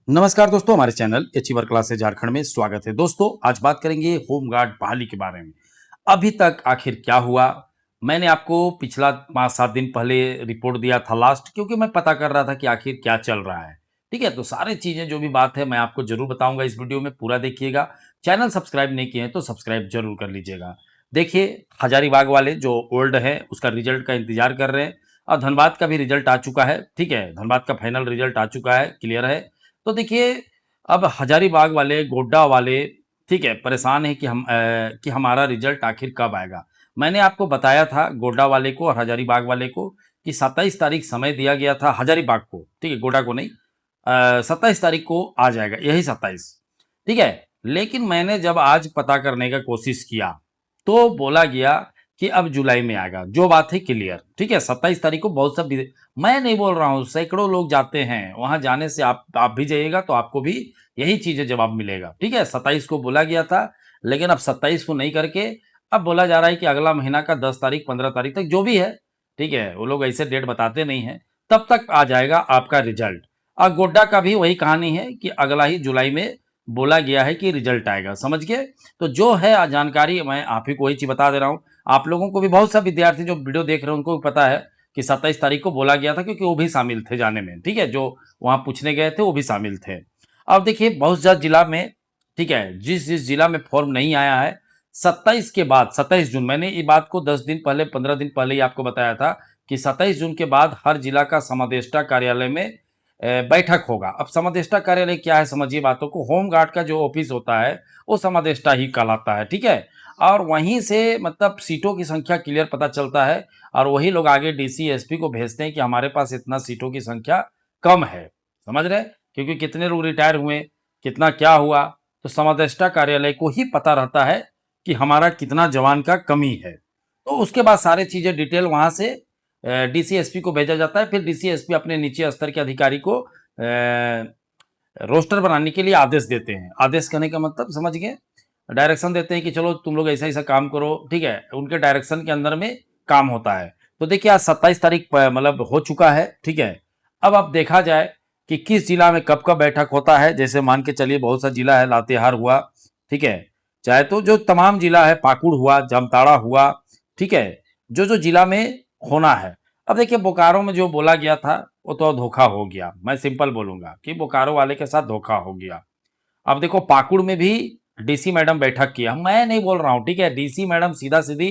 नमस्कार दोस्तों, हमारे चैनल अचीवर क्लास झारखंड में स्वागत है। दोस्तों, आज बात करेंगे होमगार्ड बहाली के बारे में। अभी तक आखिर क्या हुआ? मैंने आपको पिछला 5-7 दिन पहले रिपोर्ट दिया था लास्ट, क्योंकि मैं पता कर रहा था कि आखिर क्या चल रहा है। ठीक है? तो सारी चीज़ें जो भी बात है मैं आपको ज़रूर बताऊँगा इस वीडियो में, पूरा देखिएगा। चैनल सब्सक्राइब नहीं किए हैं तो सब्सक्राइब ज़रूर कर लीजिएगा। देखिए, हजारीबाग वाले जो ओल्ड है उसका रिज़ल्ट का इंतज़ार कर रहे हैं और धनबाद का भी रिज़ल्ट आ चुका है। ठीक है? धनबाद का फाइनल रिज़ल्ट आ चुका है, क्लियर है। तो देखिए, अब हजारीबाग वाले, गोड्डा वाले, ठीक है, परेशान हैं कि हमारा रिजल्ट आखिर कब आएगा। मैंने आपको बताया था गोड्डा वाले को और हजारीबाग वाले को कि 27 तारीख समय दिया गया था हजारीबाग को, ठीक है, गोड्डा को नहीं। 27 तारीख को आ जाएगा, यही 27, ठीक है। लेकिन मैंने जब आज पता करने का कोशिश किया तो बोला गया कि अब जुलाई में आएगा। जो बात है क्लियर, ठीक है। 27 तारीख को बहुत सब, मैं नहीं बोल रहा हूँ, सैकड़ों लोग जाते हैं वहां। जाने से आप भी जाइएगा तो आपको भी यही चीजें जवाब मिलेगा। ठीक है, 27 को बोला गया था, लेकिन अब 27 को नहीं करके अब बोला जा रहा है कि अगला महीना का 10 तारीख 15 तारीख तक, जो भी है, ठीक है, वो लोग ऐसे डेट बताते नहीं है, तब तक आ जाएगा आपका रिजल्ट। और गोड्डा का भी वही कहानी है कि अगला ही जुलाई में बोला गया है कि रिजल्ट आएगा, समझ गए। तो जो है जानकारी, मैं आप ही को वही चीज बता दे रहा हूँ। आप लोगों को भी, बहुत सा विद्यार्थी जो वीडियो देख रहे हैं उनको भी पता है कि 27 तारीख को बोला गया था, क्योंकि वो भी शामिल थे जाने में। ठीक है, जो वहां पूछने गए थे वो भी शामिल थे। अब देखिए, बहुत सा जिला में, ठीक है, जिस जिस जिला में फॉर्म नहीं आया है, 27 के बाद, 27 जून, मैंने ये बात को 10 दिन पहले, 15 दिन पहले ही आपको बताया था कि 27 जून के बाद हर जिला का समादेष्टा कार्यालय में बैठक होगा। अब समादेष्टा कार्यालय क्या है, समझिए बातों को। होमगार्ड का जो ऑफिस होता है वो समादेष्टा ही कहलाता है, ठीक है। और वहीं से मतलब सीटों की संख्या क्लियर पता चलता है, और वही लोग आगे डीसी एसपी को भेजते हैं कि हमारे पास इतना सीटों की संख्या कम है, समझ रहे, क्योंकि कितने लोग रिटायर हुए, कितना क्या हुआ, तो समादेष्टा कार्यालय को ही पता रहता है कि हमारा कितना जवान का कमी है। तो उसके बाद सारी चीजें डिटेल वहां से डीसीएसपी को भेजा जाता है। फिर डीसीएसपी अपने नीचे स्तर के अधिकारी को रोस्टर बनाने के लिए आदेश देते हैं। आदेश करने का मतलब समझ गए, डायरेक्शन देते हैं कि चलो तुम लोग ऐसा ऐसा काम करो, ठीक है। उनके डायरेक्शन के अंदर में काम होता है। तो देखिए, आज 27 तारीख मतलब हो चुका है, ठीक है। अब देखा जाए कि किस जिला में कब कब बैठक होता है। जैसे मान के चलिए, बहुत सा जिला है, लातेहार हुआ, ठीक है, चाहे तो जो तमाम जिला है, पाकुड़ हुआ, जामताड़ा हुआ, ठीक है, जो जो जिला में होना है। अब देखिए, बोकारो में जो बोला गया था वो तो धोखा हो गया। मैं सिंपल बोलूंगा कि बोकारो वाले के साथ धोखा हो गया। अब देखो, पाकुड़ में भी डीसी मैडम बैठक की है, मैं नहीं बोल रहा हूं, ठीक है, डीसी मैडम सीधा सीधी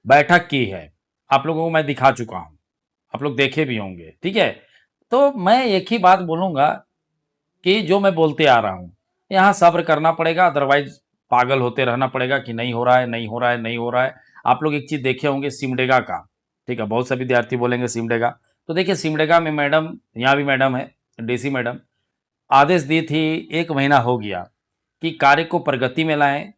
बैठक की है। आप लोगों को मैं दिखा चुका हूं, आप लोग देखे भी होंगे, ठीक है। तो मैं एक ही बात बोलूंगा कि जो मैं बोलते आ रहा हूं, यहां सब्र करना पड़ेगा, अदरवाइज पागल होते रहना पड़ेगा कि नहीं हो रहा है, नहीं हो रहा है, नहीं हो रहा है। आप लोग एक चीज देखे होंगे, सिमडेगा का, ठीक है, बहुत से विद्यार्थी बोलेंगे सिमडेगा। तो देखिए, सिमडेगा में मैडम, यहाँ भी मैडम है, डीसी मैडम, आदेश दी थी, 1 महीना हो गया कि कार्य को प्रगति में लाएं,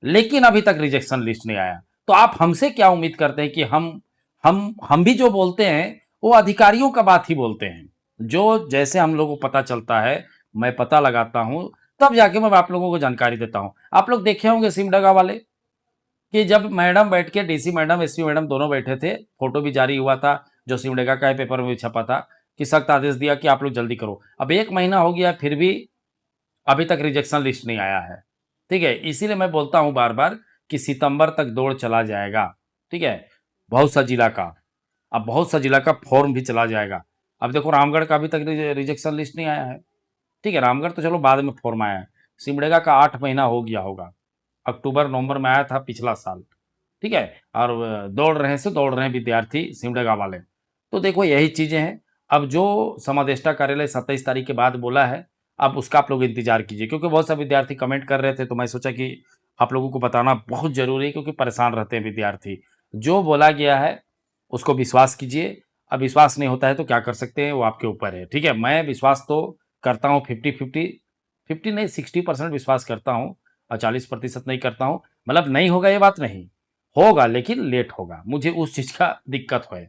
लेकिन अभी तक रिजेक्शन लिस्ट नहीं आया। तो आप हमसे क्या उम्मीद करते हैं कि हम भी जो बोलते हैं वो अधिकारियों का बात ही बोलते हैं। जो जैसे हम लोगों को पता चलता है, मैं पता लगाता हूं, तब जाके मैं आप लोगों को जानकारी देता हूं। आप लोग देखे होंगे सिमडगा वाले कि जब मैडम बैठ के, डीसी मैडम, एसपी मैडम दोनों बैठे थे, फोटो भी जारी हुआ था, जो सिमडेगा का है, पेपर में भी छपा था, कि सख्त आदेश दिया कि आप लोग जल्दी करो। अब 1 महीना हो गया, फिर भी अभी तक रिजेक्शन लिस्ट नहीं आया है, ठीक है। इसीलिए मैं बोलता हूं बार बार कि सितंबर तक दौड़ चला जाएगा, ठीक है, बहुत सा जिला का। अब बहुत सा जिला का फॉर्म भी चला जाएगा। अब देखो, रामगढ़ का अभी तक रिजेक्शन लिस्ट नहीं आया है, ठीक है। रामगढ़ तो चलो बाद में फॉर्म आया है। सिमडेगा का 8 महीना हो गया होगा, अक्टूबर नवंबर में आया था पिछला साल, ठीक है। और दौड़ रहे हैं विद्यार्थी सिमडेगा वाले। तो देखो, यही चीजें हैं। अब जो समादेष्टा कार्यालय 27 तारीख के बाद बोला है, अब उसका आप लोग इंतजार कीजिए, क्योंकि बहुत से विद्यार्थी कमेंट कर रहे थे, तो मैं सोचा कि आप लोगों को बताना बहुत जरूरी है, क्योंकि परेशान रहते हैं विद्यार्थी। जो बोला गया है उसको विश्वास कीजिए। अब विश्वास नहीं होता है तो क्या कर सकते हैं, वो आपके ऊपर है, ठीक है। मैं विश्वास तो करता हूँ 50-50, 50 नहीं, 60% विश्वास करता हूँ, और 40% नहीं करता हूँ। मतलब नहीं होगा ये बात नहीं, होगा, लेकिन लेट होगा, मुझे उस चीज़ का दिक्कत है,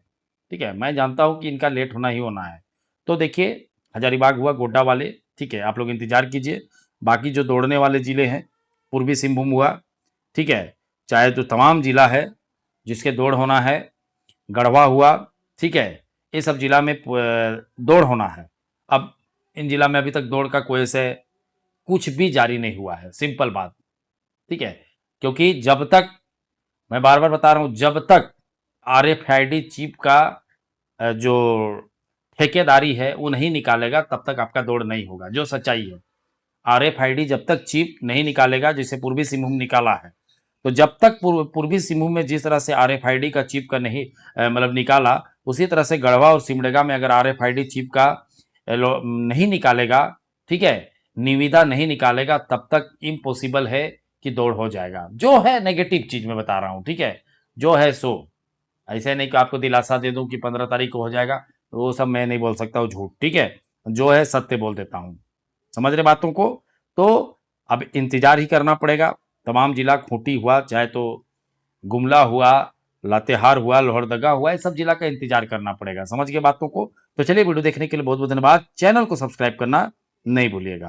ठीक है। मैं जानता हूँ कि इनका लेट होना ही होना है। तो देखिए, हजारीबाग हुआ, गोड्डा वाले, ठीक है, आप लोग इंतजार कीजिए। बाकी जो दौड़ने वाले जिले हैं, पूर्वी सिंहभूम हुआ, ठीक है, चाहे जो तमाम जिला है जिसके दौड़ होना है, गढ़वा हुआ, ठीक है, ये सब जिला में दौड़ होना है। अब इन जिला में अभी तक दौड़ का कोई से कुछ भी जारी नहीं हुआ है, सिंपल बात, ठीक है। क्योंकि जब तक, मैं बार बार बता रहा हूं, जब तक RFID चिप का जो ठेकेदारी है वो नहीं निकालेगा तब तक आपका दौड़ नहीं होगा, जो सच्चाई है। RFID जब तक चिप नहीं निकालेगा, जैसे पूर्वी सिंहभूम निकाला है, तो जब तक पूर्वी सिंहभूम में जिस तरह से RFID का चिप का नहीं मतलब निकाला, उसी तरह से गढ़वा और सिमडेगा में अगर RFID चिप का नहीं निकालेगा, ठीक है, निविदा नहीं निकालेगा, तब तक इम्पॉसिबल है कि दौड़ हो जाएगा। जो है नेगेटिव चीज मैं बता रहा हूं, ठीक है, जो है सो। ऐसे नहीं कि आपको दिलासा दे दूं कि 15 तारीख को हो जाएगा, तो वो सब मैं नहीं बोल सकता हूँ झूठ, ठीक है। जो है सत्य बोल देता हूँ, समझ रहे बातों को। तो अब इंतजार ही करना पड़ेगा। तमाम जिला, खूंटी हुआ, चाहे तो गुमला हुआ, लातेहार हुआ, लोहरदगा हुआ, ये सब जिला का इंतजार करना पड़ेगा, समझ गए बातों को। तो चलिए, वीडियो देखने के लिए बहुत बहुत धन्यवाद। चैनल को सब्सक्राइब करना नहीं भूलिएगा।